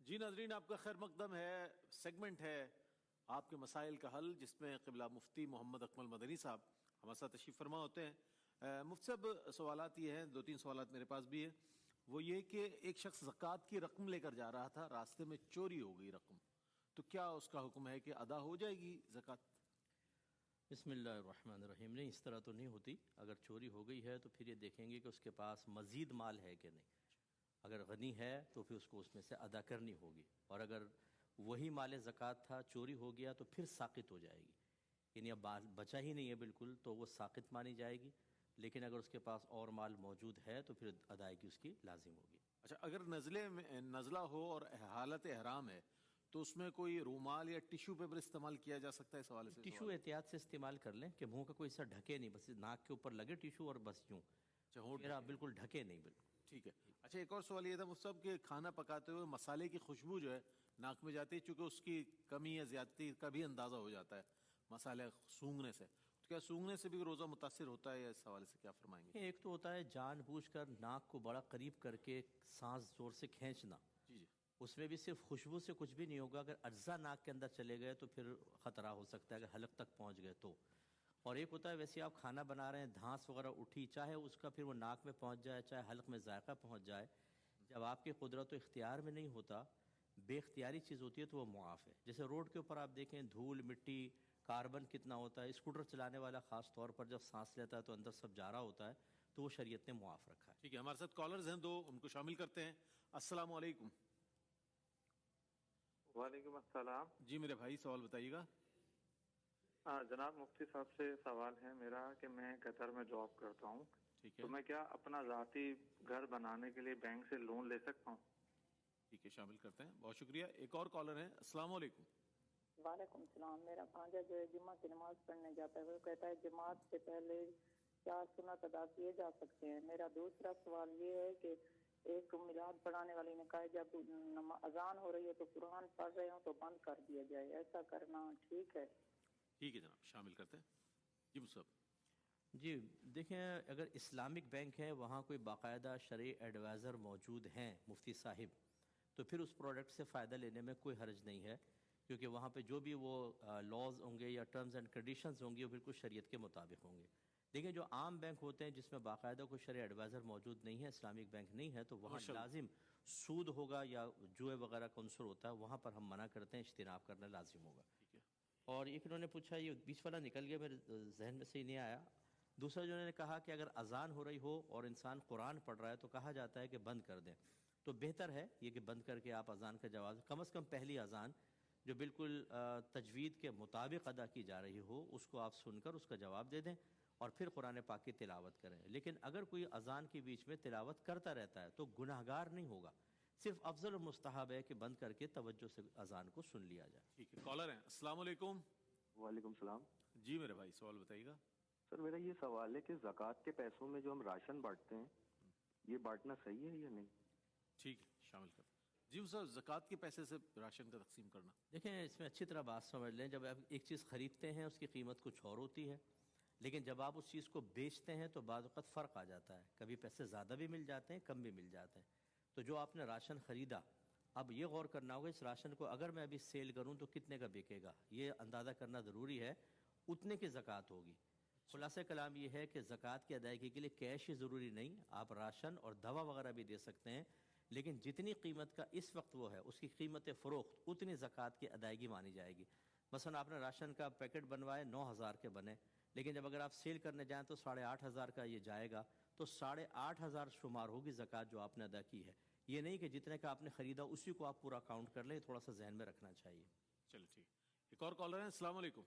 جی ناظرین، آپ کا خیر مقدم ہے، سیگمنٹ ہے آپ کے مسائل کا حل، جس میں قبلہ مفتی محمد اکمل مدنی صاحب ہمارے ساتھ تشریف فرما ہوتے ہیں۔ مفتی صاحب، سوالات یہ ہیں، 2-3 سوالات میرے پاس بھی ہیں۔ وہ یہ کہ ایک شخص زکوٰۃ کی رقم لے کر جا رہا تھا، راستے میں چوری ہو گئی رقم، تو کیا اس کا حکم ہے کہ ادا ہو جائے گی زکوٰۃ؟ بسم اللہ الرحمن الرحیم۔ نہیں، اس طرح تو نہیں ہوتی۔ اگر چوری ہو گئی ہے تو پھر یہ دیکھیں گے کہ اس کے پاس مزید مال ہے کہ نہیں۔ اگر غنی ہے تو پھر اس کو اس میں سے ادا کرنی ہوگی، اور اگر وہی مال زکوٰۃ تھا، چوری ہو گیا تو پھر ساقط ہو جائے گی، یعنی اب بچا ہی نہیں ہے بالکل، تو وہ ساقط مانی جائے گی۔ لیکن اگر اس کے پاس اور مال موجود ہے تو پھر ادائیگی اس کی لازم ہوگی۔ اچھا، اگر نزلہ ہو اور حالت احرام ہے تو اس میں کوئی رومال یا ٹیشو پیپر استعمال کیا جا سکتا ہے؟ اس حوالے سے ٹیشو احتیاط سے استعمال کر لیں کہ منہ کا کوئی ایسا ڈھکے نہیں، بس ناک کے اوپر لگے ٹیشو اور بس یوں، چہرہ بالکل ڈھکے نہیں بالکل۔ ٹھیک ہے۔ اچھا، ایک اور سوال یہ تھا مفتی صاحب کہ کھانا پکاتے ہوئے مسالے کی خوشبو جو ہے ناک میں جاتی ہے، چونکہ اس کی کمی یا زیادتی کا بھی اندازہ ہو جاتا ہے مسالے سونگھنے سے، تو کیا سونگھنے سے بھی روزہ متاثر ہوتا ہے، یا اس حوالے سے کیا فرمائیں گے؟ ایک تو ہوتا ہے جان بوجھ کر ناک کو بڑا قریب کر کے سانس زور سے کھینچنا، جی، اس میں بھی صرف خوشبو سے کچھ بھی نہیں ہوگا۔ اگر اجزاء ناک کے اندر چلے گئے تو پھر خطرہ ہو سکتا ہے، اگر حلق تک پہنچ گئے تو۔ اور ایک ہوتا ہے ویسے آپ کھانا بنا رہے ہیں، دھانس وغیرہ اٹھی، چاہے اس کا پھر وہ ناک میں پہنچ جائے، چاہے حلق میں ذائقہ پہنچ جائے، جب آپ کی قدرت و اختیار میں نہیں ہوتا، بے اختیاری چیز ہوتی ہے تو وہ معاف ہے۔ جیسے روڈ کے اوپر آپ دیکھیں دھول مٹی کاربن کتنا ہوتا ہے، اسکوٹر چلانے والا خاص طور پر جب سانس لیتا ہے تو اندر سب جا رہا ہوتا ہے، تو وہ شریعت نے معاف رکھا ہے۔ ٹھیک ہے، ہمارے ساتھ کالرز ہیں 2، ان کو شامل کرتے ہیں۔ السلام علیکم۔ وعلیکم السلام۔ جی میرے بھائی، سوال بتائیے گا۔ جناب مفتی صاحب سے سوال ہے میرا کہ میں قطر میں جاب کرتا ہوں، ٹھیک ہے، تو میں کیا اپنا ذاتی گھر بنانے کے لیے بینک سے لون لے سکتا ہوں؟ ٹھیک ہے، شامل کرتے ہیں، بہت شکریہ۔ ایک اور کالر ہیں۔ السلام علیکم۔ وعلیکم السلام۔ میرا بھانجا جو ہے جمعہ کی نماز پڑھنے جاتا ہے، وہ کہتا ہے جماعت سے پہلے 4 سنت ادا کیے جا سکتے ہیں۔ میرا دوسرا سوال یہ ہے کہ ایک میلاد پڑھانے والی نے کہا جب اذان ہو رہی ہے تو قرآن پڑھ رہے ہوں تو بند کر دیا جائے، ایسا کرنا ٹھیک ہے؟ ٹھیک ہے جناب، شامل کرتے ہیں۔ جی مصعب۔ جی دیکھیں، اگر اسلامک بینک ہے، وہاں کوئی باقاعدہ شرعی ایڈوائزر موجود ہیں مفتی صاحب، تو پھر اس پروڈکٹ سے فائدہ لینے میں کوئی حرج نہیں ہے، کیونکہ وہاں پہ جو بھی وہ لاز ہوں گے یا ٹرمز اینڈ کنڈیشنز ہوں گے وہ بالکل شریعت کے مطابق ہوں گے۔ لیکن جو عام بینک ہوتے ہیں جس میں باقاعدہ کوئی شرعی ایڈوائزر موجود نہیں ہے، اسلامک بینک نہیں ہے، تو وہاں لازم سود ہوگا یا جوئے وغیرہ کا عنصر ہوتا ہے، وہاں پر ہم منع کرتے ہیں، اجتناب کرنا لازم ہوگا۔ اور ایک انہوں نے پوچھا، یہ بیچ والا نکل گیا میرے ذہن میں سے ہی نہیں آیا، دوسرا جو انہوں نے کہا کہ اگر اذان ہو رہی ہو اور انسان قرآن پڑھ رہا ہے تو کہا جاتا ہے کہ بند کر دیں، تو بہتر ہے یہ کہ بند کر کے آپ اذان کا جواب، کم از کم پہلی اذان جو بالکل تجوید کے مطابق ادا کی جا رہی ہو اس کو آپ سن کر اس کا جواب دے دیں اور پھر قرآن پاک کی تلاوت کریں۔ لیکن اگر کوئی اذان کے بیچ میں تلاوت کرتا رہتا ہے تو گناہگار نہیں ہوگا، صرف افضل و مستحب ہے کہ بند کر کے توجہ سے اذان کو سن لیا جائے۔ ٹھیک ہے، کالر ہیں۔ السلام علیکم۔ وعلیکم السلام۔ جی میرے بھائی، سوال بتائیے گا۔ سر میرا یہ سوال ہے کہ زکوٰۃ کے پیسوں میں جو ہم راشن بانٹتے ہیں یہ بانٹنا صحیح ہے یا نہیں؟ ٹھیک ہے، شامل کرتے ہیں۔ جی سر، زکوٰۃ کے پیسے سے راشن کا تقسیم کرنا، دیکھیں اس میں اچھی طرح بات سمجھ لیں، جب آپ ایک چیز خریدتے ہیں اس کی قیمت کچھ اور ہوتی ہے، لیکن جب آپ اس چیز کو بیچتے ہیں تو بعض اوقات فرق آ جاتا ہے، کبھی پیسے زیادہ بھی مل جاتے ہیں، کم بھی مل جاتے ہیں۔ تو جو آپ نے راشن خریدا، اب یہ غور کرنا ہوگا اس راشن کو اگر میں ابھی سیل کروں تو کتنے کا بکے گا، یہ اندازہ کرنا ضروری ہے، اتنے کی زکوٰۃ ہوگی۔ خلاصہ کلام یہ ہے کہ زکوٰۃ کی ادائیگی کے لیے کیش ہی ضروری نہیں، آپ راشن اور دوا وغیرہ بھی دے سکتے ہیں، لیکن جتنی قیمت کا اس وقت وہ ہے اس کی قیمت فروخت اتنی زکوٰۃ کی ادائیگی مانی جائے گی۔ مثلا آپ نے راشن کا پیکٹ بنوائے 9,000 کے بنے، لیکن جب اگر آپ سیل کرنے جائیں تو 8,500 کا یہ جائے گا، تو 8,500 شمار ہوگی زکوٰۃ جو آپ نے ادا کی ہے، یہ نہیں کہ جتنے کا آپ نے خریدا اسی کو آپ پورا کاؤنٹ کر لیں، تھوڑا سا ذہن میں رکھنا چاہیے۔ چلو ٹھیک۔ ایک اور کالر ہیں۔ السلام علیکم۔